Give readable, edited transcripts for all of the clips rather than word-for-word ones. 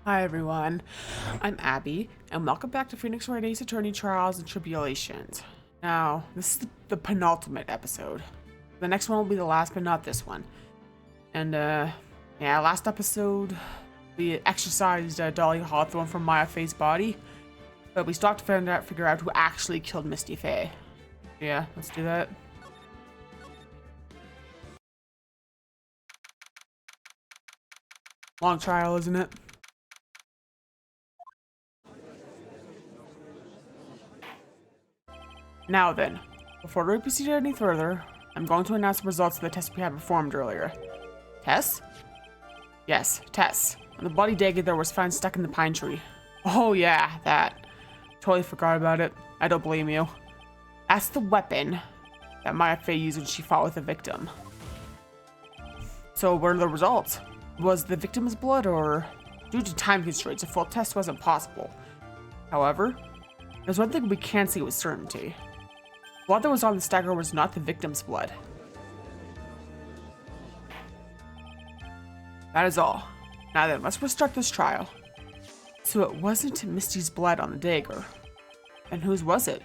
Hi everyone, I'm Abby, and welcome back to Phoenix Wright Ace Attorney Trials and Tribulations. Now, this is the penultimate episode. The next one will be the last, but not this one. And, yeah, last episode, we exorcised Dolly Hawthorne from Maya Faye's body, but we stopped to figure out who actually killed Misty Faye. Yeah, let's do that. Long trial, isn't it? Now then, before we proceed any further, I'm going to announce the results of the test we had performed earlier. Tests? Yes, tests. And the bloody dagger there was found stuck in the pine tree. Oh yeah, that. Totally forgot about it. I don't blame you. That's the weapon that Maya Faye used when she fought with the victim. So what are the results? Was the victim's blood, or due to time constraints, a full test wasn't possible? However, there's one thing we can say with certainty. Blood that was on the dagger was not the victim's blood. That is all. Now then, let's restart this trial. So it wasn't Misty's blood on the dagger. And whose was it?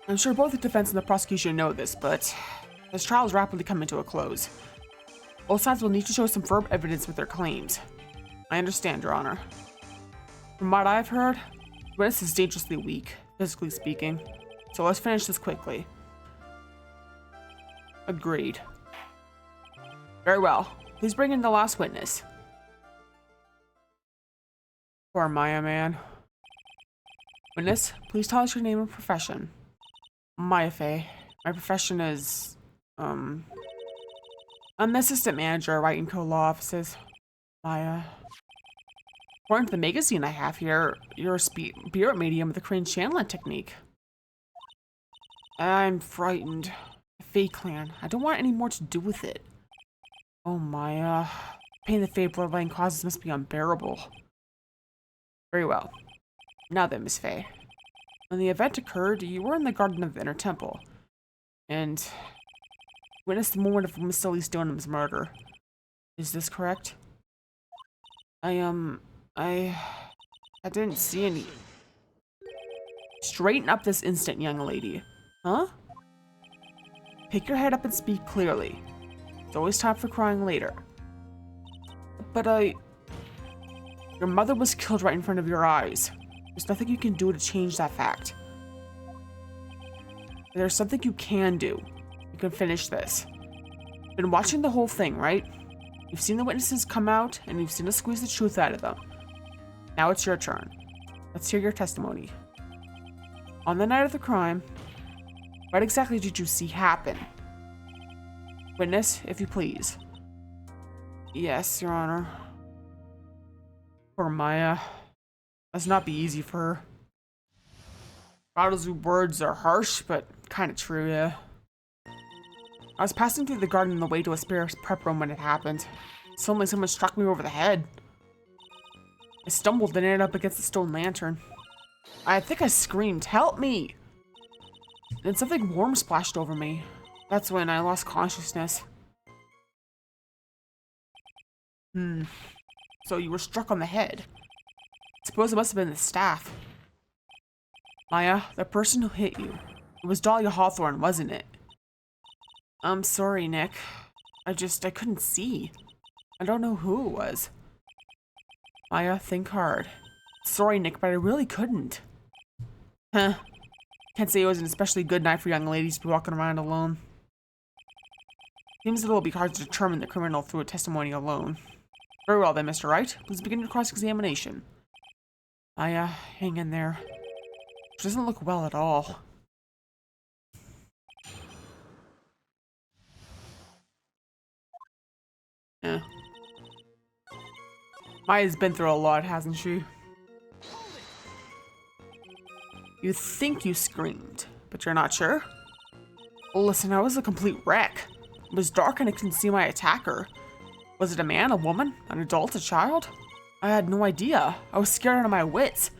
I'm sure both the defense and the prosecution know this, but this trial is rapidly coming to a close. Both sides will need to show some firm evidence with their claims. I understand, Your Honor. From what I've heard, the witness is dangerously weak, physically speaking. So let's finish this quickly. Agreed. Very well. Please bring in the last witness. Poor Maya, man. Witness, please tell us your name and profession. Maya Faye. My profession is, I'm the assistant manager at Wright & Co. Law Offices. Maya. According to the magazine I have here, you're a spirit medium with the crane channeling technique. I'm frightened. The Faye clan. I don't want any more to do with it. Oh my, pain the Faye bloodline causes must be unbearable. Very well. Now then, Miss Faye. When the event occurred, you were in the garden of the Inner Temple, and witnessed the moment of Miss Sully Stoneham's murder. Is this correct? I didn't see any. Straighten up this instant, young lady. Huh? Pick your head up and speak clearly. It's always time for crying later. But your mother was killed right in front of your eyes. There's nothing you can do to change that fact. There's something you can do. You can finish this. You've been watching the whole thing, right? You've seen the witnesses come out, and you've seen us squeeze the truth out of them. Now it's your turn. Let's hear your testimony. On the night of the crime, what exactly did you see happen? Witness, if you please. Yes, Your Honor. Poor Maya. Must not be easy for her. Rattle's words are harsh, but kind of true, yeah. I was passing through the garden on the way to a spirit prep room when it happened. Suddenly someone struck me over the head. I stumbled and ended up against the stone lantern. I think I screamed, "Help me!" Then something warm splashed over me. That's when I lost consciousness. So you were struck on the head. I suppose it must have been the staff. Maya, the person who hit you, it was Dahlia Hawthorne, wasn't it? I'm sorry, Nick. I couldn't see. I don't know who it was. Maya, think hard. Sorry, Nick, but I really couldn't. Huh. Can't say it was an especially good night for young ladies to be walking around alone. Seems that it'll be hard to determine the criminal through a testimony alone. Very well then, Mr. Wright. Please begin your cross-examination. Maya, hang in there. She doesn't look well at all. Maya's been through a lot, hasn't she? You think you screamed, but you're not sure? Well, listen, I was a complete wreck. It was dark and I couldn't see my attacker. Was it a man, a woman, an adult, a child? I had no idea. I was scared out of my wits.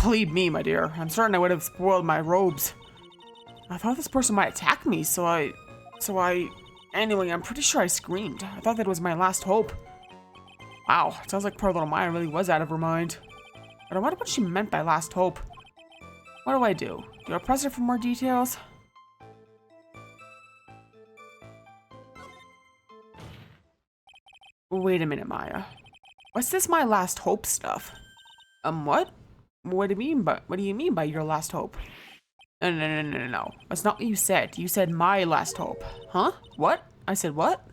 Believe me, my dear, I'm certain I would have spoiled my robes. I thought this person might attack me, so I... Anyway, I'm pretty sure I screamed. I thought that was my last hope. Wow, it sounds like poor little Maya really was out of her mind. But I wonder what she meant by last hope. What do? Do I press her for more details? Wait a minute, Maya. What's this my last hope stuff? What? What do you mean by your last hope? No. That's not what you said. You said my last hope. Huh? What? I said what?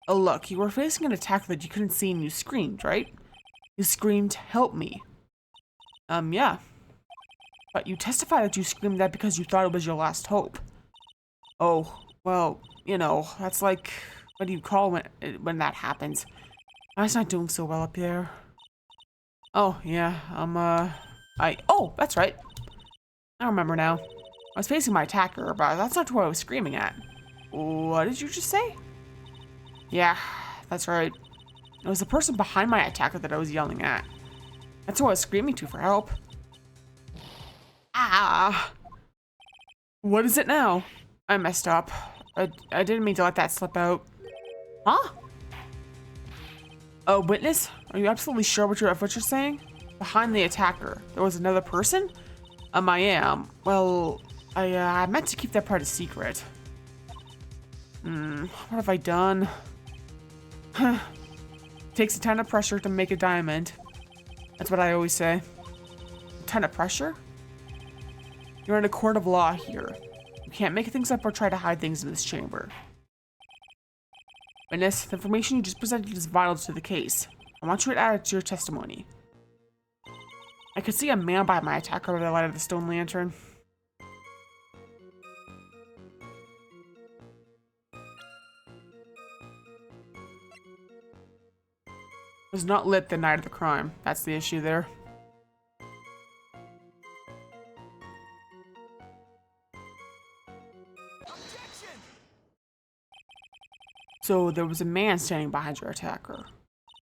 Oh, look, you were facing an attack that you couldn't see and you screamed, right? You screamed, "Help me." Yeah. But you testified that you screamed that because you thought it was your last hope. Oh, well, you know, that's like, what do you call when that happens? I was not doing so well up there. Oh, yeah, oh, that's right. I remember now. I was facing my attacker, but that's not who I was screaming at. What did you just say? Yeah, that's right. It was the person behind my attacker that I was yelling at. That's who I was screaming to for help. Ah! What is it now? I messed up. I didn't mean to let that slip out. Huh? A witness? Are you absolutely sure what you're saying? Behind the attacker, there was another person? I am. Well, I meant to keep that part a secret. What have I done? Takes a ton of pressure to make a diamond. That's what I always say. A ton of pressure? You're in a court of law here. You can't make things up or try to hide things in this chamber. Witness, the information you just presented is vital to the case. I want you to add it to your testimony. I could see a man by my attacker by the light of the stone lantern. It was not lit the night of the crime. That's the issue there. Objection! So there was a man standing behind your attacker.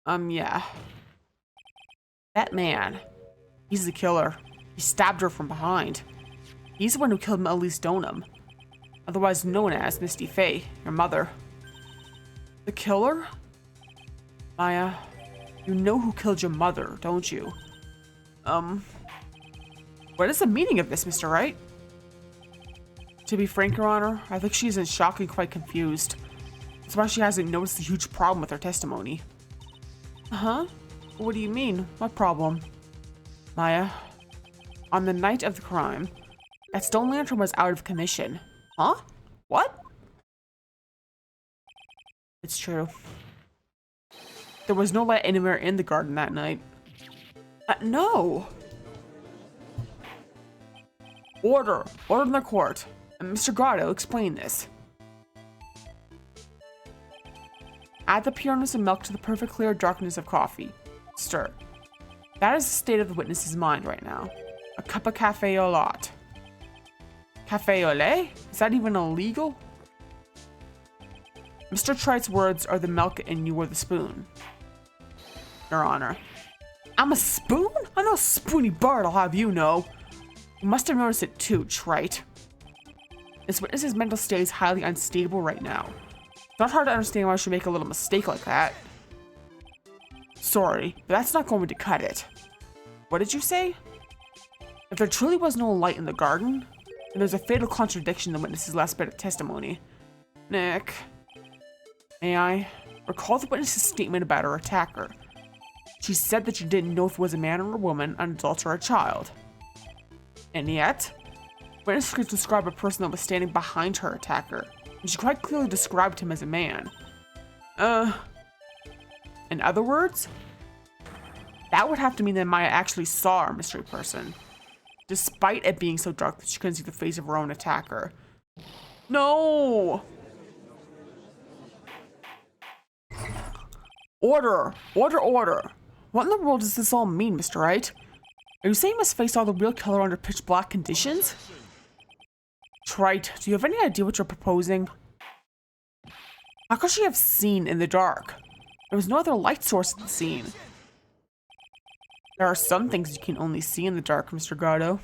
Yeah. That man. He's the killer. He stabbed her from behind. He's the one who killed Elise Donham, otherwise known as Misty Faye, your mother. The killer? Maya, you know who killed your mother, don't you? What is the meaning of this, Mr. Wright? To be frank, Your Honor, I think she's in shock and quite confused. That's why she hasn't noticed the huge problem with her testimony. Huh? What do you mean? What problem? Maya, on the night of the crime, that stone lantern was out of commission. Huh? What? It's true. There was no light anywhere in the garden that night. No! Order! Order in the court. Mr. Grotto, explain this. Add the pureness of milk to the perfect clear darkness of coffee. Stir. That is the state of the witness's mind right now. A cup of cafe au lait. Cafe au lait? Is that even illegal? Mr. Tright's words are the milk and you are the spoon. Your Honor. I'm a spoon? I'm no spoony bird, I'll have you know. You must have noticed it too, Trite. This witness's mental state is highly unstable right now. It's not hard to understand why she would make a little mistake like that. Sorry, but that's not going to cut it. What did you say? If there truly was no light in the garden, then there's a fatal contradiction in the witness's last bit of testimony. Nick, may I recall the witness's statement about her attacker? She said that she didn't know if it was a man or a woman, an adult or a child. And yet, the witness could describe a person that was standing behind her attacker, and she quite clearly described him as a man. In other words, that would have to mean that Maya actually saw our mystery person, despite it being so dark that she couldn't see the face of her own attacker. No! Order! Order, order! What in the world does this all mean, Mr. Wright? Are you saying Miss Faye saw the real killer under pitch black conditions? Trite, do you have any idea what you're proposing? How could she have seen in the dark? There was no other light source in the scene. There are some things you can only see in the dark, Mr. Grotto.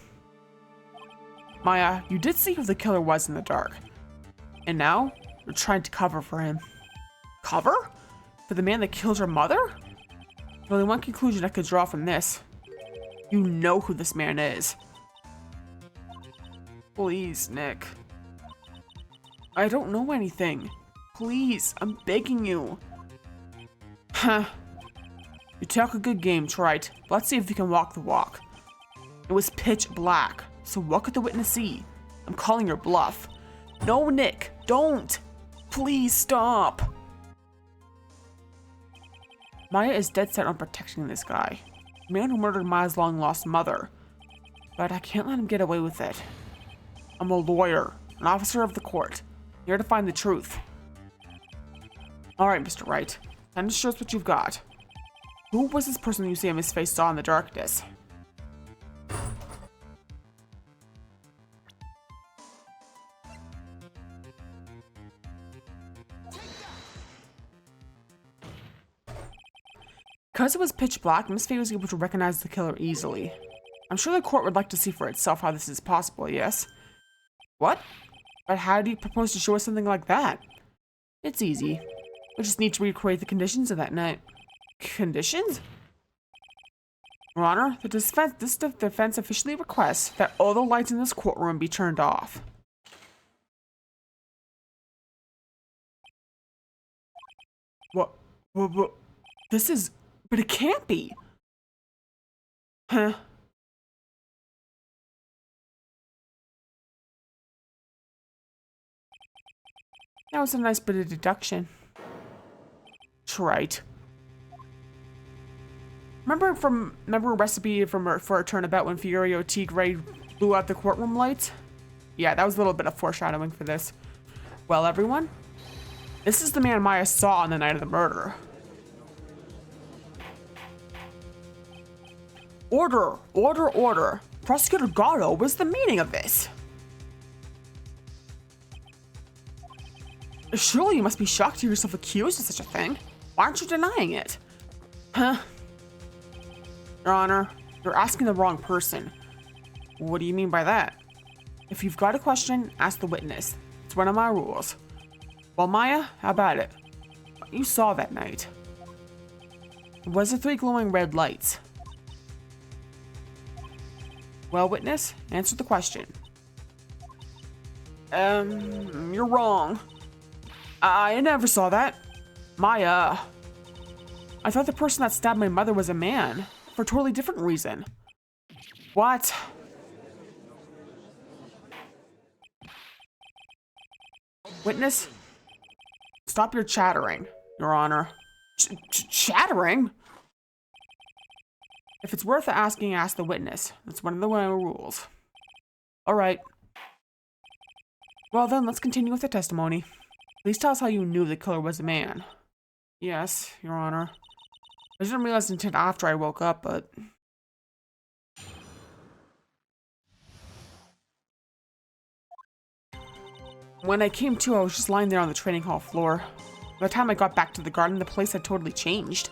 Maya, you did see who the killer was in the dark. And now, you're trying to cover for him. Cover? for the man that killed your mother? There's only one conclusion I could draw from this. You know who this man is. Please, Nick. I don't know anything. Please, I'm begging you. Huh. You talk a good game, Wright. Let's see if you can walk the walk. It was pitch black, so what could the witness see? I'm calling your bluff. No, Nick, don't. Please stop. Maya is dead set on protecting this guy. The man who murdered Maya's long-lost mother. But I can't let him get away with it. I'm a lawyer, an officer of the court, here to find the truth. Alright, Mr. Wright. Time to show us what you've got. Who was this person you see him his face saw in the darkness? Because it was pitch black, Miss Fay was able to recognize the killer easily. I'm sure the court would like to see for itself how this is possible, yes? What? But how do you propose to show us something like that? It's easy. We just need to recreate the conditions of that night. Conditions? Your Honor, this defense officially requests that all the lights in this courtroom be turned off. What? This is... But it can't be. Huh? That was a nice bit of deduction. Right. Remember a recipe for a turnabout when Fiorio Tigre blew out the courtroom lights? Yeah, that was a little bit of foreshadowing for this. Well, everyone, this is the man Maya saw on the night of the murder. Order! Order! Order! Prosecutor Gatto, what's the meaning of this? Surely you must be shocked to hear yourself accused of such a thing. Why aren't you denying it? Huh? Your Honor, you're asking the wrong person. What do you mean by that? If you've got a question, ask the witness. It's one of my rules. Well, Maya, how about it? What you saw that night? Was the 3 glowing red lights? Well, witness, answer the question. You're wrong. I never saw that. Maya. I thought the person that stabbed my mother was a man, for a totally different reason. What? Witness, stop your chattering, Your Honor. Chattering? If it's worth asking, ask the witness. That's one of the rules. All right. Well then, let's continue with the testimony. Please tell us how you knew the killer was a man. Yes, Your Honor. I didn't realize until after I woke up, but... When I came to, I was just lying there on the training hall floor. By the time I got back to the garden, the place had totally changed.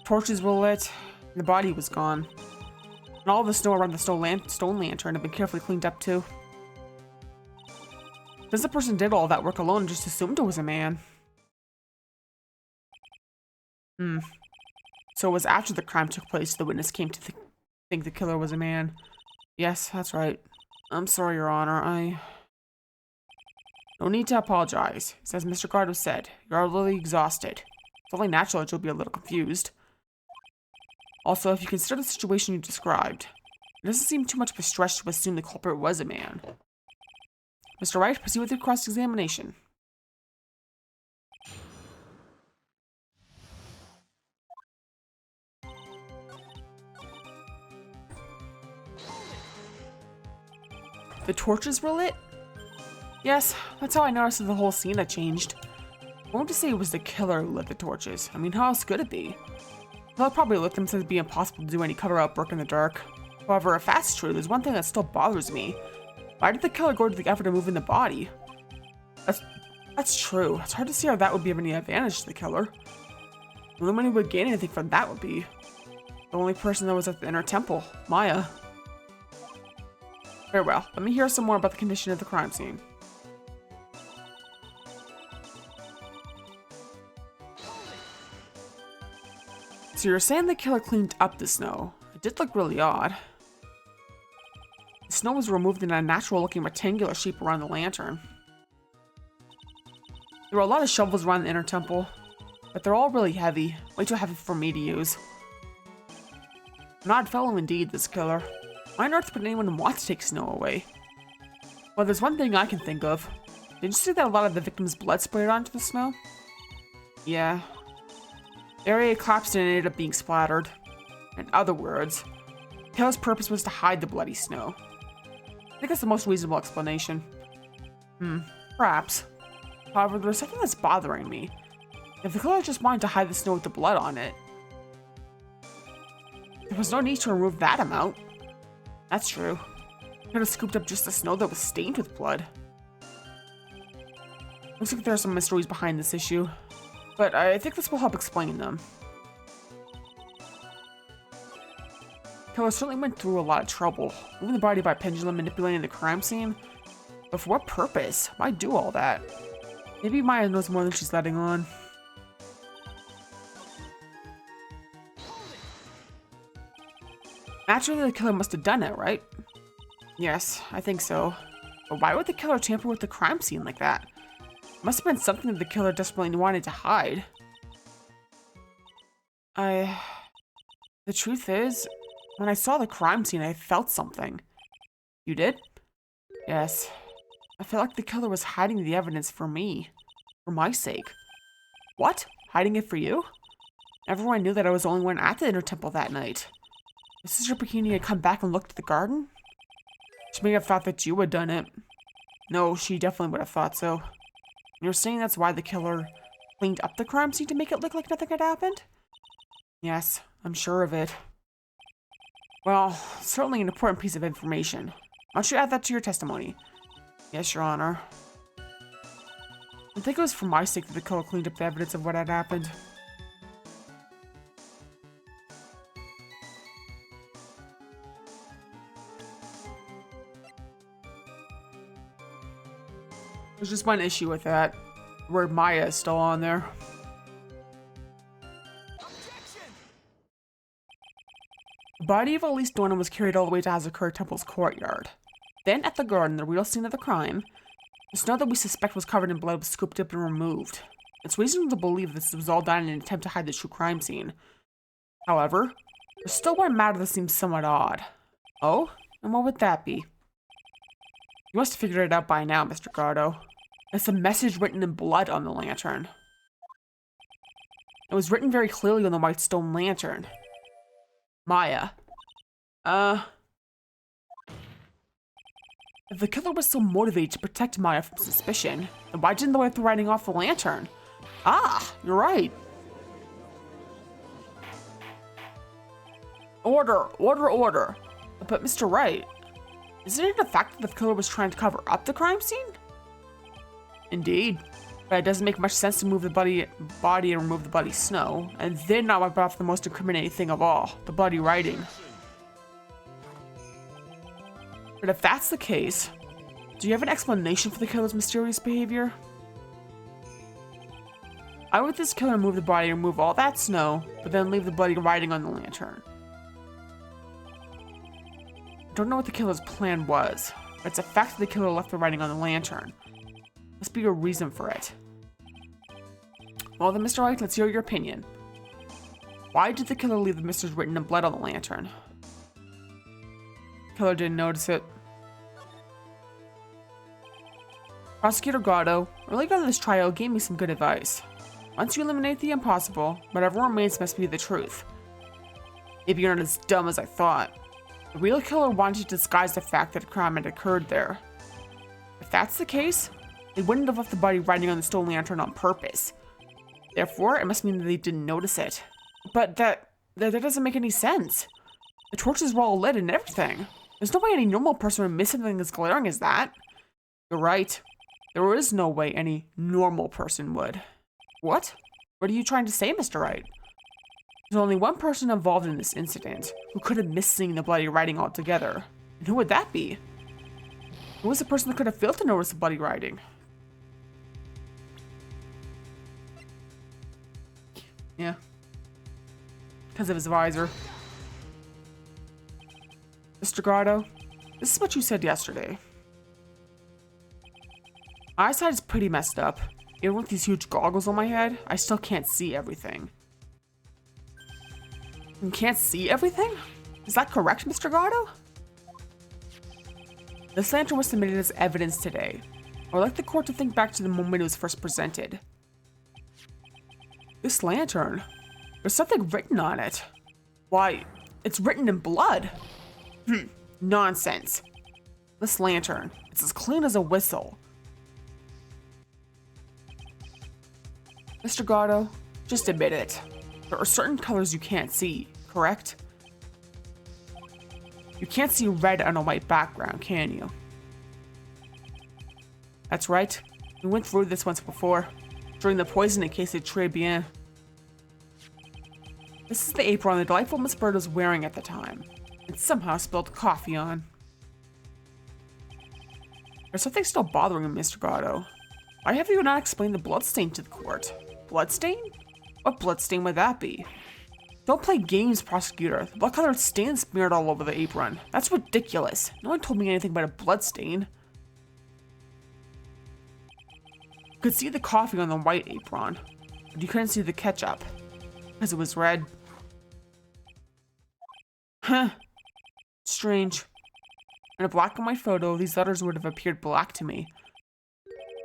Torches were lit, and the body was gone. And all the snow around the stone lantern had been carefully cleaned up too. Since the person did all that work alone, just assumed it was a man. So it was after the crime took place the witness came to think the killer was a man. Yes, that's right. I'm sorry, Your Honor, No need to apologize. As Mr. Gardo said, you're utterly exhausted. It's only natural that you'll be a little confused. Also, if you consider the situation you described, it doesn't seem too much of a stretch to assume the culprit was a man. Mr. Wright, proceed with your cross-examination. The torches were lit? Yes, that's how I noticed that the whole scene had changed. I won't to say it was the killer who lit the torches. I mean, how else could it be? They'll probably lit them since it'd be impossible to do any cover-up work in the dark. However, if that's true, there's one thing that still bothers me. Why did the killer go to the effort of moving the body? That's true. It's hard to see how that would be of any advantage to the killer. The only one who would gain anything from that would be the only person that was at the inner temple, Maya. Very well, let me hear some more about the condition of the crime scene. So you're saying the killer cleaned up the snow? It did look really odd. The snow was removed in a natural-looking rectangular shape around the lantern. There were a lot of shovels around the inner temple, but they're all really heavy, way too heavy for me to use. An odd fellow indeed, this killer. Why on earth would anyone want to take snow away? Well, there's one thing I can think of. Did you see that a lot of the victims' blood sprayed onto the snow? Yeah. The area collapsed and ended up being splattered. In other words, the killer's purpose was to hide the bloody snow. I think that's the most reasonable explanation. Perhaps. However, there's something that's bothering me. If the killer just wanted to hide the snow with the blood on it, there was no need to remove that amount. That's true. He could have scooped up just the snow that was stained with blood. Looks like there are some mysteries behind this issue, but I think this will help explain them. Killer certainly went through a lot of trouble, moving the body by pendulum, manipulating the crime scene. But for what purpose? Why do all that? Maybe Maya knows more than she's letting on. Naturally, the killer must have done it, right? Yes, I think so. But why would the killer tamper with the crime scene like that? It must have been something that the killer desperately wanted to hide. The truth is, when I saw the crime scene, I felt something. You did? Yes. I felt like the killer was hiding the evidence for me. For my sake. What? Hiding it for you? Everyone knew that I was the only one at the inner temple that night. If Sister Bikini had come back and looked at the garden, she may have thought that you had done it. No, she definitely would have thought so. You're saying that's why the killer cleaned up the crime scene to make it look like nothing had happened? Yes, I'm sure of it. Well, certainly an important piece of information. Why don't you add that to your testimony? Yes, Your Honor. I think it was for my sake that the killer cleaned up the evidence of what had happened. There's just one issue with that. Where Maya is still on there. The body of Elise Dornan was carried all the way to Hazakura Temple's courtyard. Then, at the garden, the real scene of the crime, the snow that we suspect was covered in blood was scooped up and removed. It's reasonable to believe this was all done in an attempt to hide the true crime scene. However, there's still one matter that seems somewhat odd. Oh? And what would that be? You must have figured it out by now, Mr. Gardo. It's a message written in blood on the lantern. It was written very clearly on the white stone lantern. Maya. If the killer was so motivated to protect Maya from suspicion, then why didn't they wipe the writing off the lantern? Ah, you're right. Order, order, order. But Mr. Wright, isn't it a fact that the killer was trying to cover up the crime scene? Indeed. But it doesn't make much sense to move the body and remove the bloody snow, and then not wipe off the most incriminating thing of all, the bloody writing. But if that's the case, do you have an explanation for the killer's mysterious behavior? Why would this killer move the body and remove all that snow, but then leave the bloody writing on the lantern? I don't know what the killer's plan was, but it's a fact that the killer left the writing on the lantern. Must be a reason for it. Well then, Mr. Wright, let's hear your opinion. Why did the killer leave the message written in blood on the lantern? The killer didn't notice it. Prosecutor Gardo, earlier in this trial, gave me some good advice. Once you eliminate the impossible, whatever remains must be the truth. Maybe you're not as dumb as I thought. The real killer wanted to disguise the fact that a crime had occurred there. If that's the case, they wouldn't have left the body writing on the stone lantern on purpose. Therefore, it must mean that they didn't notice it. But that doesn't make any sense. The torches were all lit and everything. There's no way any normal person would miss something as glaring as that. You're right. There is no way any normal person would. What? What are you trying to say, Mr. Wright? There's only one person involved in this incident who could have missed seeing the bloody writing altogether. And who would that be? Who was the person that could have failed to notice the bloody writing? Yeah. because of his visor. Mr. Gardo, this is what you said yesterday. My eyesight is pretty messed up. Even with these huge goggles on my head, I still can't see everything. You can't see everything? Is that correct, Mr. Gardo? This lantern was submitted as evidence today. I would like the court to think back to the moment it was first presented. This lantern? There's something written on it. Why, it's written in blood. Nonsense. This lantern, it's as clean as a whistle. Mr. Gardo, just admit it. There are certain colors you can't see, correct? You can't see red on a white background, can you? That's right. We went through this once before, during the poisoning case at Tribulations. This is the apron the delightful Miss Bird was wearing at the time. It somehow spilled coffee on. There's something still bothering him, Mr. Gardo. Why have you not explained the bloodstain to the court? Bloodstain? What bloodstain would that be? Don't play games, prosecutor. The blood-colored stain smeared all over the apron. That's ridiculous. No one told me anything about a bloodstain. You could see the coffee on the white apron, but you couldn't see the ketchup, because it was red. Huh. Strange. In a black and white photo, these letters would have appeared black to me.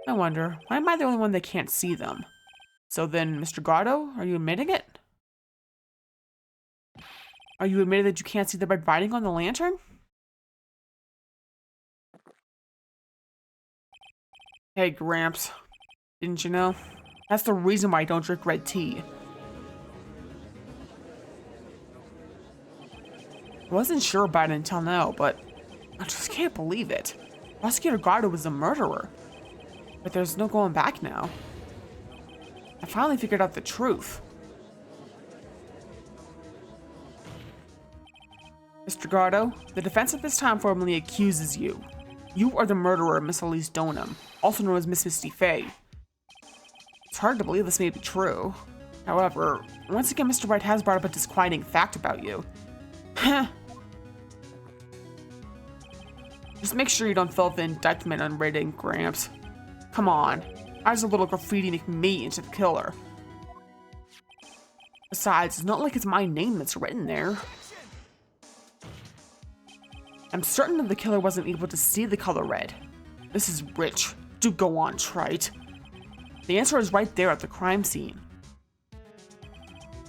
I wonder, why am I the only one that can't see them? So then, Mr. Gardo, are you admitting it? Are you admitting that you can't see the red writing on the lantern? Hey, Gramps. Didn't you know? That's the reason why I don't drink red tea. I wasn't sure about it until now, but I just can't believe it. Prosecutor Gardo was a murderer. But there's no going back now. I finally figured out the truth. Mr. Gardo, the defense at this time formally accuses you. You are the murderer of Miss Elise Donham, also known as Miss Misty Fey. It's hard to believe this may be true. However, once again, Mr. Wright has brought up a disquieting fact about you. Just make sure you don't fill the indictment on red ink, Gramps. Come on, how does a little graffiti make me into the killer? Besides, it's not like it's my name that's written there. I'm certain that the killer wasn't able to see the color red. This is rich. Do go on, Trite. The answer is right there at the crime scene.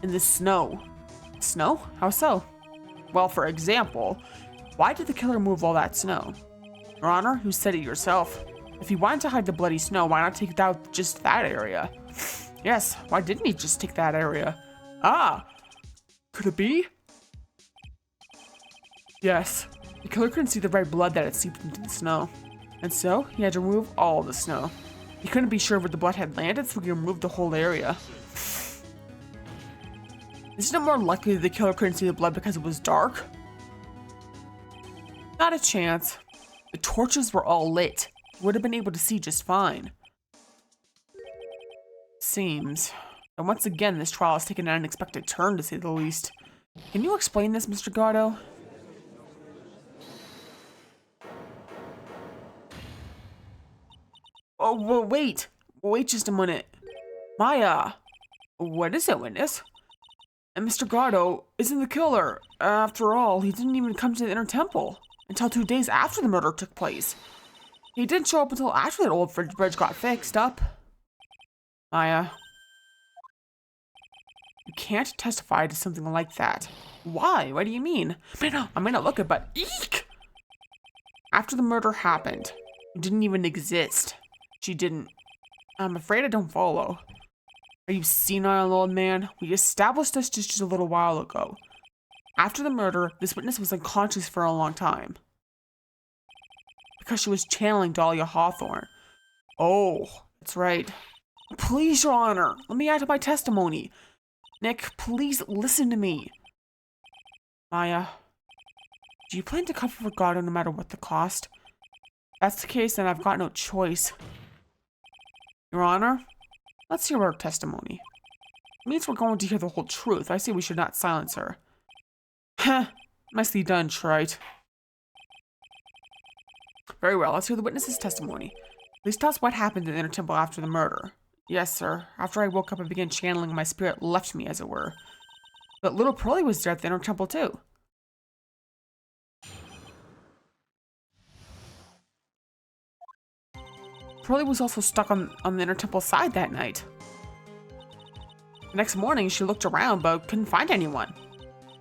In the snow. Snow? How so? Well, for example, why did the killer move all that snow? Your Honor, you said it yourself. If he wanted to hide the bloody snow, why not take out just that area? Yes, why didn't he just take that area? Ah! Could it be? Yes. The killer couldn't see the red blood that had seeped into the snow. And so, he had to remove all the snow. He couldn't be sure where the blood had landed, so he removed the whole area. Isn't it more likely that the killer couldn't see the blood because it was dark? Not a chance. The torches were all lit. He would have been able to see just fine. Seems. And once again, this trial has taken an unexpected turn, to say the least. Can you explain this, Mr. Gardo? Oh, well, wait just a minute. Maya, what is it, witness? And Mr. Gardo isn't the killer. After all, he didn't even come to the inner temple until 2 days after the murder took place. He didn't show up until after that old bridge got fixed up. Maya, you can't testify to something like that. Why? What do you mean? I may not look it, but eek! After the murder happened, you didn't even exist. She didn't. I'm afraid I don't follow. Are you senile, old man? We established this just a little while ago. After the murder, this witness was unconscious for a long time. Because she was channeling Dahlia Hawthorne. Oh, that's right. Please, Your Honor, let me add to my testimony. Nick, please listen to me. Maya, do you plan to cover for Gardo no matter what the cost? If that's the case, then I've got no choice. Your Honor, let's hear her testimony. It means we're going to hear the whole truth. I say we should not silence her. Heh. Nicely done, Wright. Very well, let's hear the witness's testimony. Please tell us what happened in the inner temple after the murder. Yes, sir. After I woke up, I began channeling. My spirit left me, as it were. But little Pearlie was there at the inner temple, too. Pearlie was also stuck on the inner temple side that night. The next morning, she looked around, but couldn't find anyone.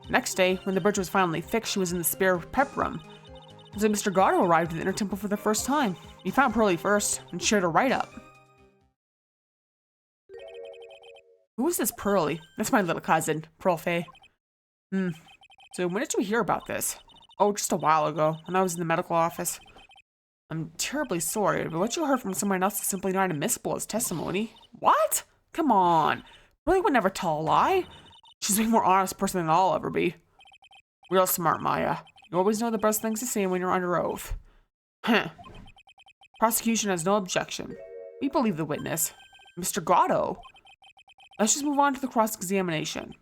The next day, when the bridge was finally fixed, she was in the spare prep room. So Mr. Gatto arrived at the inner temple for the first time. He found Pearlie first, and shared her right up. Who is this Pearlie? That's my little cousin, Pearl Faye. So when did you hear about this? Oh, just a while ago, when I was in the medical office. I'm terribly sorry, but what you heard from someone else is simply not admissible as testimony. What? Come on. Pearlie would never tell a lie. She's a way more honest person than I'll ever be. Real smart, Maya. You always know the best things to say when you're under oath. Huh. Prosecution has no objection. We believe the witness. Mr. Gatto. Let's just move on to the cross-examination.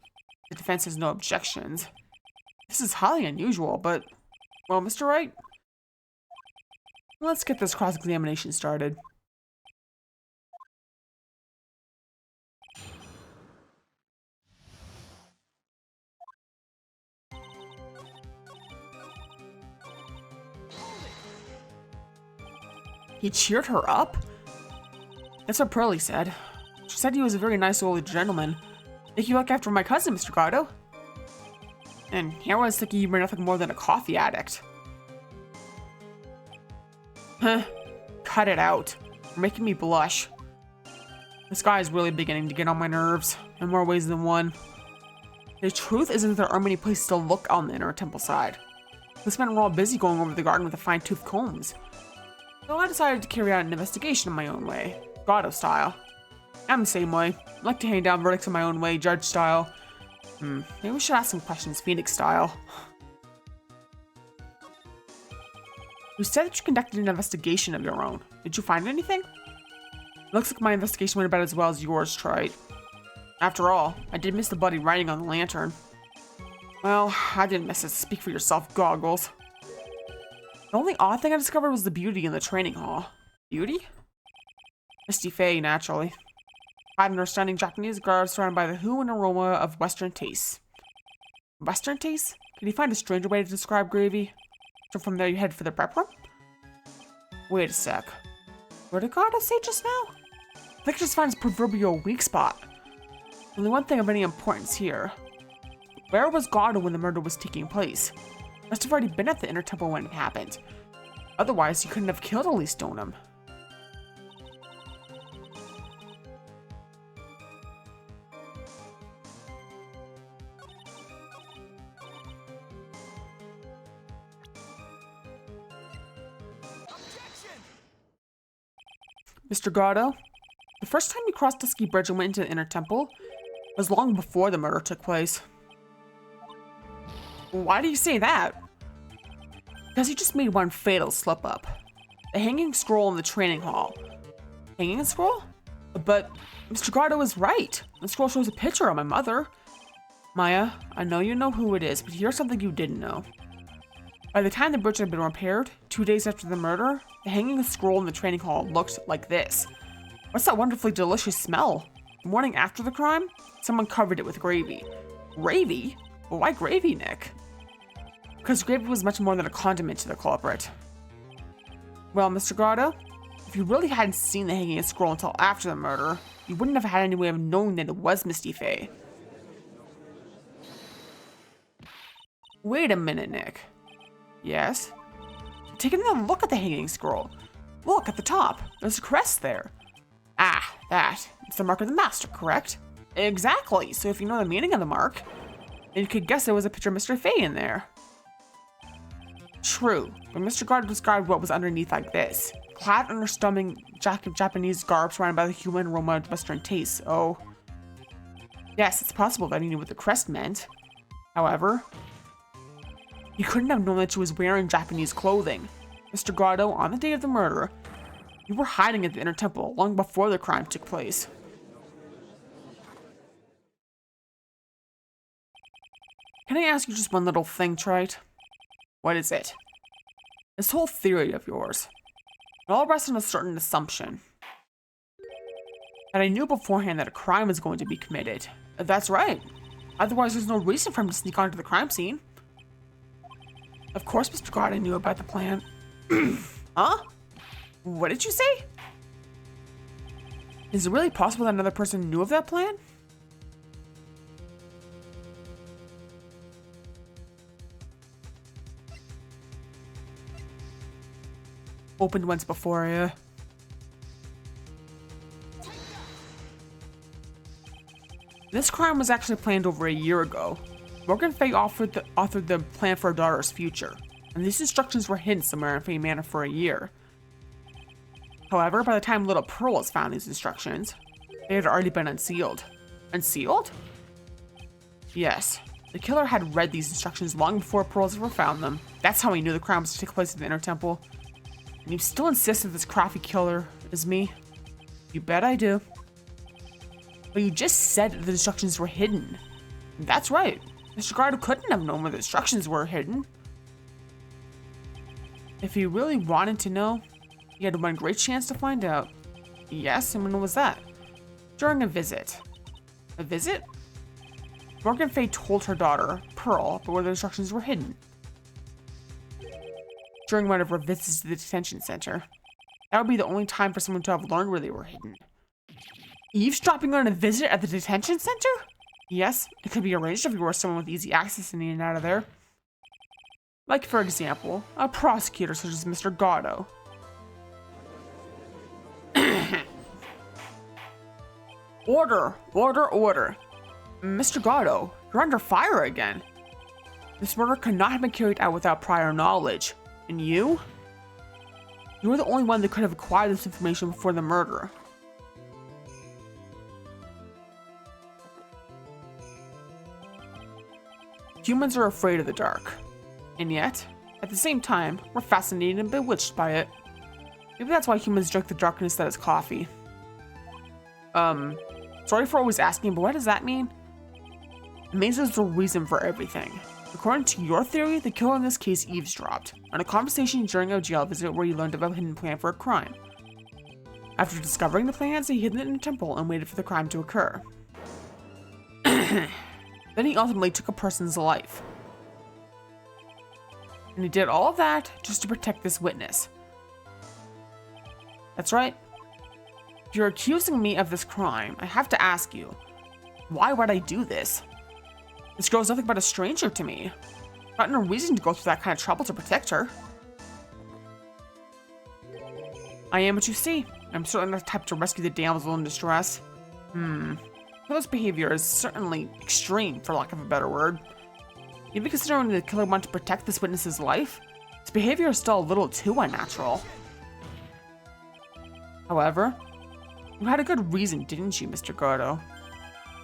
The defense has no objections. This is highly unusual, but... Well, Mr. Wright? Let's get this cross-examination started. He cheered her up? That's what Pearlie said. She said he was a very nice old gentleman. Think you look after my cousin, Mr. Gatto? And here I was thinking you were nothing more than a coffee addict. Huh. Cut it out. You're making me blush. This guy is really beginning to get on my nerves in more ways than one. The truth isn't that there are many places to look on the inner temple side. This men were all busy going over the garden with the fine-tooth combs. So I decided to carry out an investigation in my own way, Gatto style. I'm the same way. I like to hand down verdicts in my own way, judge style. Maybe we should ask some questions, Phoenix style. You said that you conducted an investigation of your own. Did you find anything? It looks like my investigation went about as well as yours, Wright. After all, I did miss the bloody writing on the lantern. Well, I didn't miss it. Speak for yourself, Goggles. The only odd thing I discovered was the beauty in the training hall. Beauty? Misty Faye, naturally. Five understanding Japanese guards surrounded by the hue and aroma of Western tastes. Western tastes? Can you find a stranger way to describe gravy? So from there you head for the prep room? Wait a sec. What did Gatto say just now? I think I just found his proverbial weak spot. Only one thing of any importance here. Where was Gatto when the murder was taking place? Must have already been at the inner temple when it happened. Otherwise, he couldn't have killed Elise Stoneham. Mr. Gatto, the first time you crossed Dusky Bridge and went into the inner temple was long before the murder took place. Why do you say that? Because you just made one fatal slip-up. The hanging scroll in the training hall. Hanging scroll? But Mr. Gatto is right. The scroll shows a picture of my mother. Maya, I know you know who it is, but here's something you didn't know. By the time the bridge had been repaired, 2 days after the murder, the hanging scroll in the training hall looked like this. What's that wonderfully delicious smell? The morning after the crime, someone covered it with gravy. Gravy? Well, why gravy, Nick? Because gravy was much more than a condiment to the culprit. Well, Mr. Gatto, if you really hadn't seen the hanging scroll until after the murder, you wouldn't have had any way of knowing that it was Misty Faye. Wait a minute, Nick. Yes? Take another look at the hanging scroll. Look, at the top. There's a crest there. Ah, that. It's the mark of the master, correct? Exactly. So if you know the meaning of the mark, then you could guess there was a picture of Mr. Faye in there. True, but Mr. Gatto described what was underneath like this. Clad in her stunning Japanese garb surrounded by the human aroma of Western tastes. Oh. Yes, it's possible that he knew what the crest meant. However, he couldn't have known that she was wearing Japanese clothing. Mr. Gatto, on the day of the murder, you were hiding at the inner temple long before the crime took place. Can I ask you just one little thing, Trite? What is it? This whole theory of yours, it all rests on a certain assumption. That I knew beforehand that a crime was going to be committed. That's right. Otherwise, there's no reason for him to sneak onto the crime scene. Of course, Mr. Grotto knew about the plan. Huh? What did you say? Is it really possible that another person knew of that plan? Opened once before, yeah. This crime was actually planned over a year ago. Morgan Fay authored the plan for her daughter's future, and these instructions were hidden somewhere in Fay Manor for a year. However, by the time little Pearl has found these instructions, they had already been unsealed. Unsealed? Yes. The killer had read these instructions long before Pearls ever found them. That's how he knew the crime was to take place in the Inner Temple. And you still insist that this crafty killer is me? You bet I do. But you just said that the instructions were hidden. That's right. Mr. Grotto couldn't have known where the instructions were hidden. If he really wanted to know, he had one great chance to find out. Yes, and when was that? During a visit. A visit? Morgan Fay told her daughter, Pearl, but where the instructions were hidden. During one of her visits to the detention center. That would be the only time for someone to have learned where they were hidden. Eavesdropping on a visit at the detention center? Yes, it could be arranged if you were someone with easy access in and out of there. Like, for example, a prosecutor such as Mr. Grotto. Order! Order! Order! Mr. Grotto, you're under fire again. This murder could not have been carried out without prior knowledge. And you? You were the only one that could have acquired this information before the murder. Humans are afraid of the dark. And yet, at the same time, we're fascinated and bewitched by it. Maybe that's why humans drink the darkness that is coffee. Sorry for always asking, but what does that mean? It means there's a reason for everything. According to your theory, the killer in this case eavesdropped on a conversation during a jail visit where he learned about a hidden plan for a crime. After discovering the plans, he hid it in a temple and waited for the crime to occur. Then he ultimately took a person's life. And he did all of that just to protect this witness. That's right. If you're accusing me of this crime, I have to ask you, why would I do this? This girl's nothing but a stranger to me. Got no reason to go through that kind of trouble to protect her. I am what you see. I'm certainly not the type to rescue the damsel in distress. Killer's behavior is certainly extreme, for lack of a better word. Even considering the killer wanted to protect this witness's life, his behavior is still a little too unnatural. However, you had a good reason, didn't you, Mr. Grotto?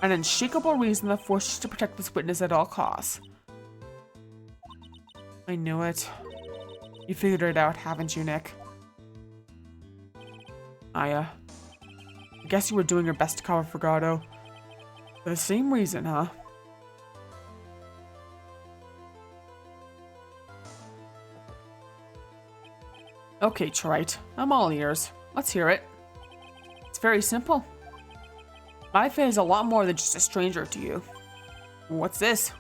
An unshakable reason that forced you to protect this witness at all costs. I knew it. You figured it out, haven't you, Nick? I guess you were doing your best to cover for Grotto. For the same reason, huh? Okay, Trite. I'm all ears. Let's hear it. It's very simple. My Fay is a lot more than just a stranger to you. What's this?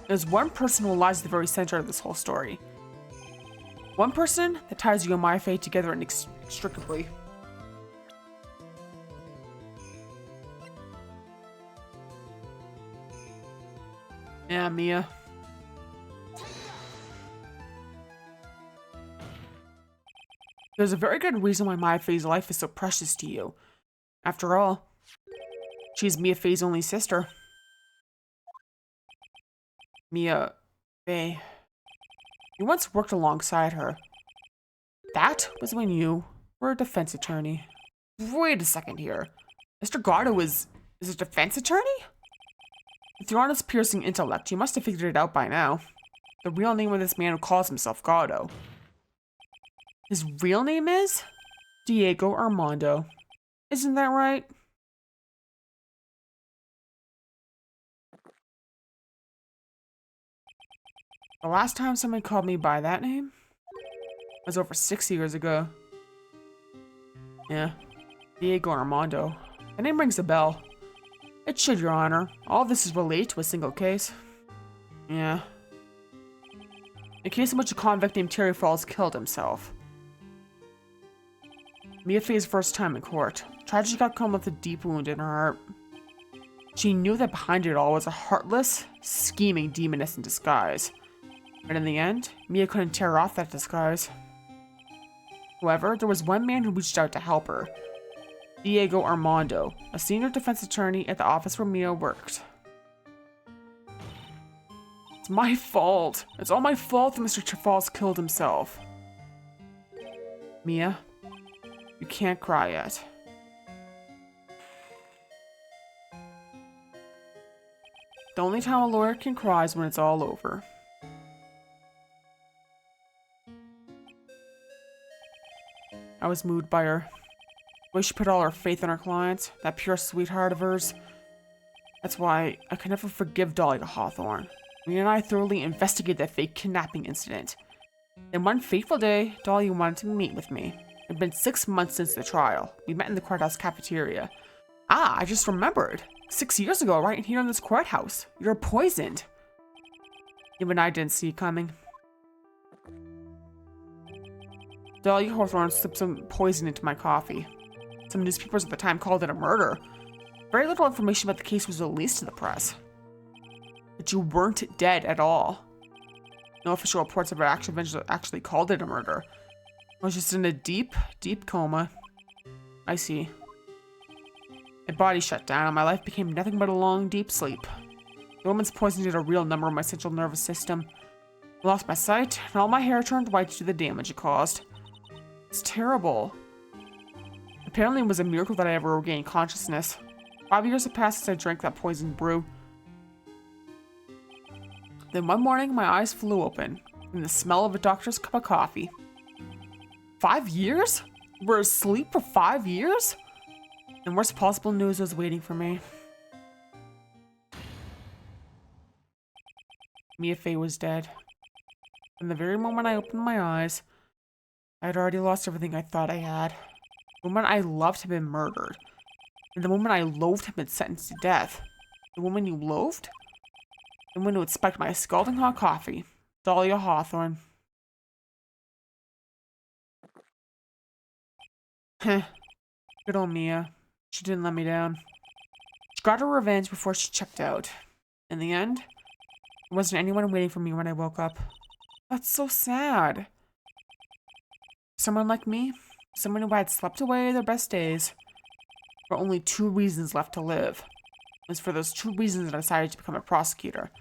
There's one person who lies at the very center of this whole story. One person that ties you and my Fay together inextricably. Yeah, Mia. There's a very good reason why Mia Fay's life is so precious to you. After all, she's Mia Fay's only sister. Mia Fay. You once worked alongside her. That was when you were a defense attorney. Wait a second here. Mr. Grotto is a defense attorney? With your honest, piercing intellect, you must have figured it out by now. The real name of this man who calls himself Grotto. His real name is Diego Armando. Isn't that right? The last time someone called me by that name was over 6 years ago. Yeah, Diego Armando. The name rings a bell. It should, Your Honor. All this is related to a single case. Yeah. A case in which a convict named Terry Falls killed himself. Mia Faye's first time in court. Tragedy got come with a deep wound in her heart. She knew that behind it all was a heartless, scheming demoness in disguise. But in the end, Mia couldn't tear off that disguise. However, there was one man who reached out to help her. Diego Armando, a senior defense attorney at the office where Mia worked. It's my fault. It's all my fault that Mr. Falls killed himself. Mia, you can't cry yet. The only time a lawyer can cry is when it's all over. I was moved by her. The way she put all her faith in her clients, that pure sweetheart of hers. That's why I could never forgive Dahlia Hawthorne. Me and I thoroughly investigated that fake kidnapping incident. Then one fateful day, Dahlia wanted to meet with me. It had been 6 months since the trial. We met in the courthouse cafeteria. Ah, I just remembered. 6 years ago, right here in this courthouse. You're poisoned. Even I didn't see it coming. Dahlia Hawthorne slipped some poison into my coffee. Some newspapers at the time called it a murder. Very little information about the case was released to the press. But you weren't dead at all. No official reports ever actually called it a murder. I was just in a deep, deep coma. I see. My body shut down and my life became nothing but a long, deep sleep. The woman's poison did a real number on my central nervous system. I lost my sight, and all my hair turned white due to the damage it caused. It's terrible. Apparently it was a miracle that I ever regained consciousness. 5 years had passed since I drank that poisoned brew. Then one morning, my eyes flew open, from the smell of a doctor's cup of coffee. 5 years? We're asleep for 5 years? And worst possible news was waiting for me. Mia Faye was dead. From the very moment I opened my eyes, I had already lost everything I thought I had. The woman I loved had been murdered. And the woman I loathed had been sentenced to death. The woman you loathed? The woman who had spiked my scalding hot coffee. Dahlia Hawthorne. Heh. Good old Mia. She didn't let me down. She got her revenge before she checked out. In the end, there wasn't anyone waiting for me when I woke up. That's so sad. Someone like me, someone who had slept away their best days, there were only 2 reasons left to live. It was for those 2 reasons that I decided to become a prosecutor.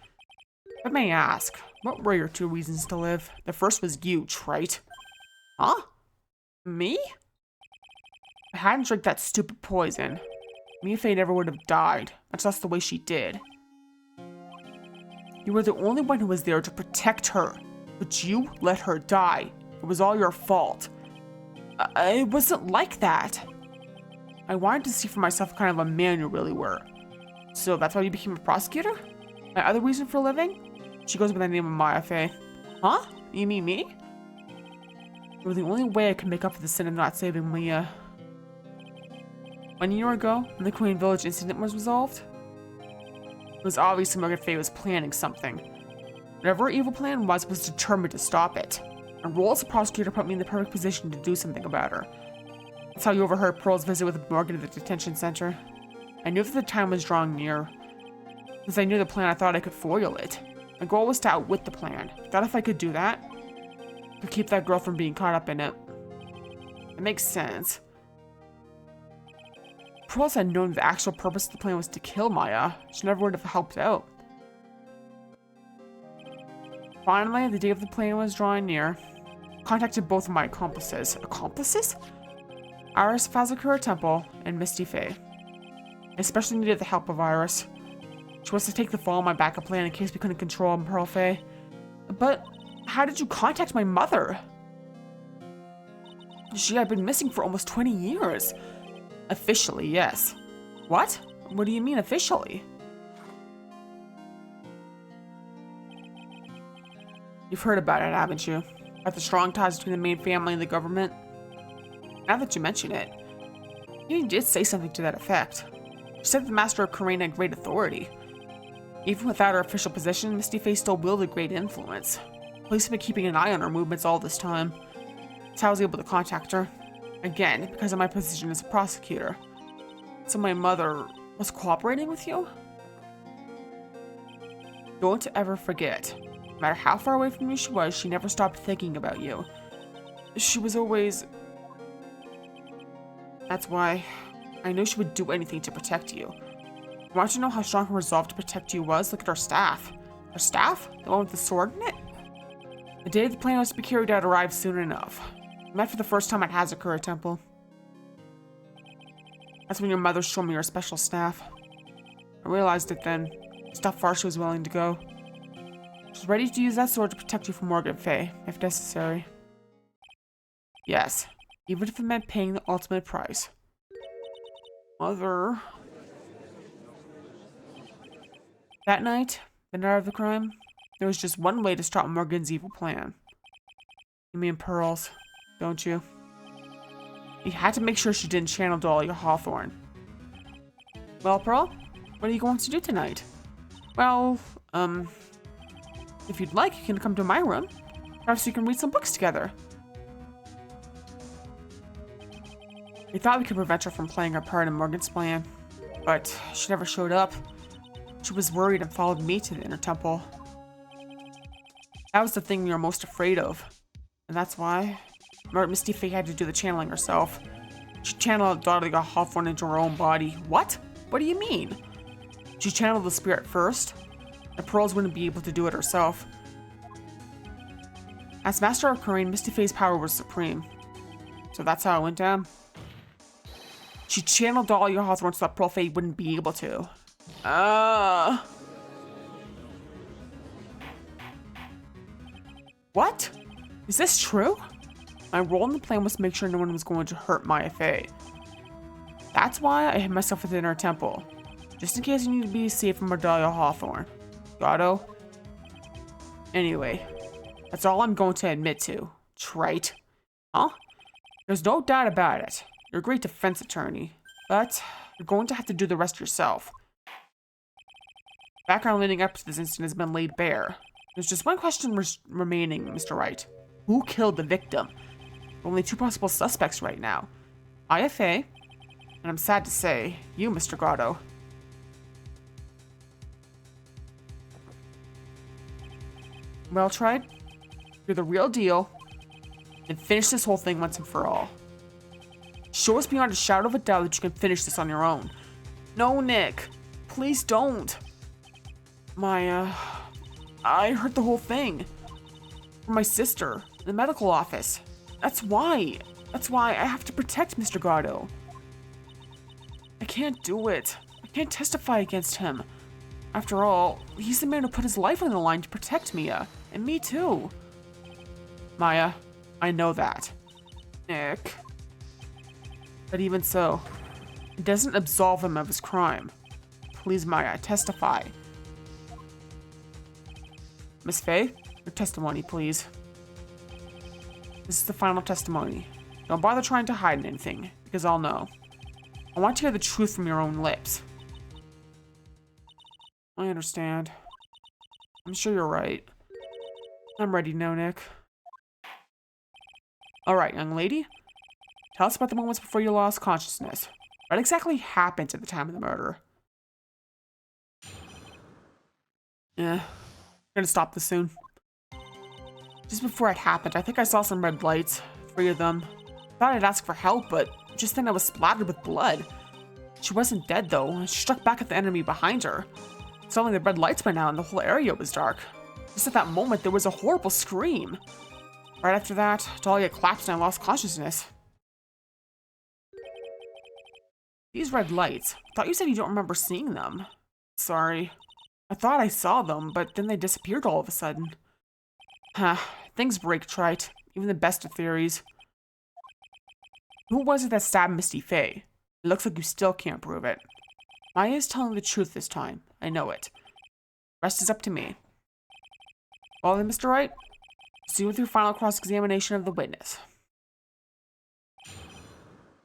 But may I ask, what were your 2 reasons to live? The first was you, Wright. Huh? Me? If I hadn't drank that stupid poison, Mia Faye never would have died, much less the way she did. You were the only one who was there to protect her, but you let her die. It was all your fault. It wasn't like that. I wanted to see for myself what kind of a man you really were. So that's why you became a prosecutor? My other reason for living? She goes by the name of Mia Faye. Huh? You mean me? It was the only way I could make up for the sin of not saving Mia. 1 year ago, when the Queen Village incident was resolved, it was obvious Margaret Faye was planning something. Whatever her evil plan was determined to stop it. Her role as a prosecutor put me in the perfect position to do something about her. That's how you overheard Pearl's visit with Morgan at the detention center. I knew that the time was drawing near. Since I knew the plan, I thought I could foil it. My goal was to outwit the plan. I thought if I could do that, I could keep that girl from being caught up in it. It makes sense. Pearls had known the actual purpose of the plan was to kill Maya. She never would have helped out. Finally, the day of the plan was drawing near. I contacted both of my accomplices. Accomplices? Iris Fazakura Temple and Misty Faye. I especially needed the help of Iris. She was to take the fall on my backup plan in case we couldn't control Pearl Faye. But how did you contact my mother? She had been missing for almost 20 years. Officially, yes. What? What do you mean officially? You've heard about it, haven't you? About the strong ties between the main family and the government? Now that you mention it, you did say something to that effect. She said the Master of Karina had great authority. Even without her official position, Misty Face still wielded great influence. Police have been keeping an eye on her movements all this time. That's how I was able to contact her. Again, because of my position as a prosecutor. So my mother was cooperating with you? Don't ever forget. No matter how far away from you she was, she never stopped thinking about you. She was always... That's why I knew she would do anything to protect you. Want to know how strong her resolve to protect you was? Look at her staff. Her staff? The one with the sword in it? The day the plan was to be carried out arrived soon enough. We met for the first time at Hazakura Temple. That's when your mother showed me her special staff. I realized it then, just how far she was willing to go. She was ready to use that sword to protect you from Morgan Fay, if necessary. Yes, even if it meant paying the ultimate price. Mother... That night, the night of the crime, there was just one way to stop Morgan's evil plan. You mean pearls, don't you? You had to make sure she didn't channel Dahlia Hawthorne. Well, Pearl, what are you going to do tonight? Well, if you'd like, you can come to my room. Perhaps we can read some books together. We thought we could prevent her from playing her part in Morgan's plan, but she never showed up. She was worried and followed me to the inner temple. That was the thing we were most afraid of. And that's why Misty Fay had to do the channeling herself. She channeled Dahlia Hawthorne into her own body. What? What do you mean? She channeled the spirit first. The pearls wouldn't be able to do it herself. As Master of Karine, Misty Fay's power was supreme. So that's how it went down. She channeled Dahlia Hawthorne so that Pearl Fay wouldn't be able to. What? Is this true? My role in the plan was to make sure no one was going to hurt Maya Fay. That's why I hid myself within her temple. Just in case you need to be safe from Dahlia Hawthorne. Gato? Anyway, that's all I'm going to admit to. Trite. Huh? There's no doubt about it. You're a great defense attorney. But you're going to have to do the rest yourself. Background leading up to this incident has been laid bare. There's just one question remaining, Mr. Wright. Who killed the victim? Only two possible suspects right now. IFA, and I'm sad to say, you, Mr. Grotto. Well tried. You're the real deal. And finish this whole thing once and for all. Show us beyond a shadow of a doubt that you can finish this on your own. No, Nick. Please don't. I heard the whole thing. From my sister, in the medical office. That's why I have to protect Mr. Grotto. I can't do it. I can't testify against him. After all, he's the man who put his life on the line to protect Mia. And me too. Maya, I know that. Nick. But even so, it doesn't absolve him of his crime. Please, Maya, testify. Miss Fay, your testimony, please. This is the final testimony. Don't bother trying to hide anything, because I'll know. I want to hear the truth from your own lips. I understand. I'm sure you're right. I'm ready now, Nick. Alright, young lady. Tell us about the moments before you lost consciousness. What exactly happened at the time of the murder? I'm gonna stop this soon. Just before it happened, I think I saw some red lights. 3 of them. Thought I'd ask for help, but just then I was splattered with blood. She wasn't dead though. She struck back at the enemy behind her. Suddenly the red lights went out and the whole area was dark. Just at that moment, there was a horrible scream. Right after that, Dahlia collapsed and I lost consciousness. These red lights. Thought you said you don't remember seeing them. Sorry. I thought I saw them, but then they disappeared all of a sudden. Things break, Trite. Even the best of theories. Who was it that stabbed Misty Fay? It looks like you still can't prove it. Maya is telling the truth this time. I know it. Rest is up to me. Well then, Mr. Wright, Proceed with your final cross-examination of the witness.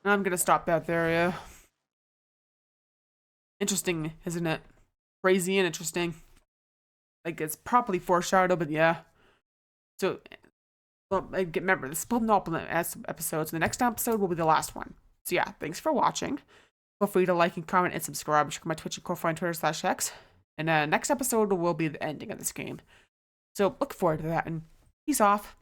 I'm gonna stop that there, yeah. Interesting, isn't it? Crazy and interesting. Like, it's properly foreshadowed, but yeah. So, well, remember, this is penultimate episode, so the next episode will be the last one. So yeah, thanks for watching. Feel free to like and comment and subscribe. Check my Twitch and Ko-Fi and Twitter/X. And next episode will be the ending of this game. So look forward to that, and peace off.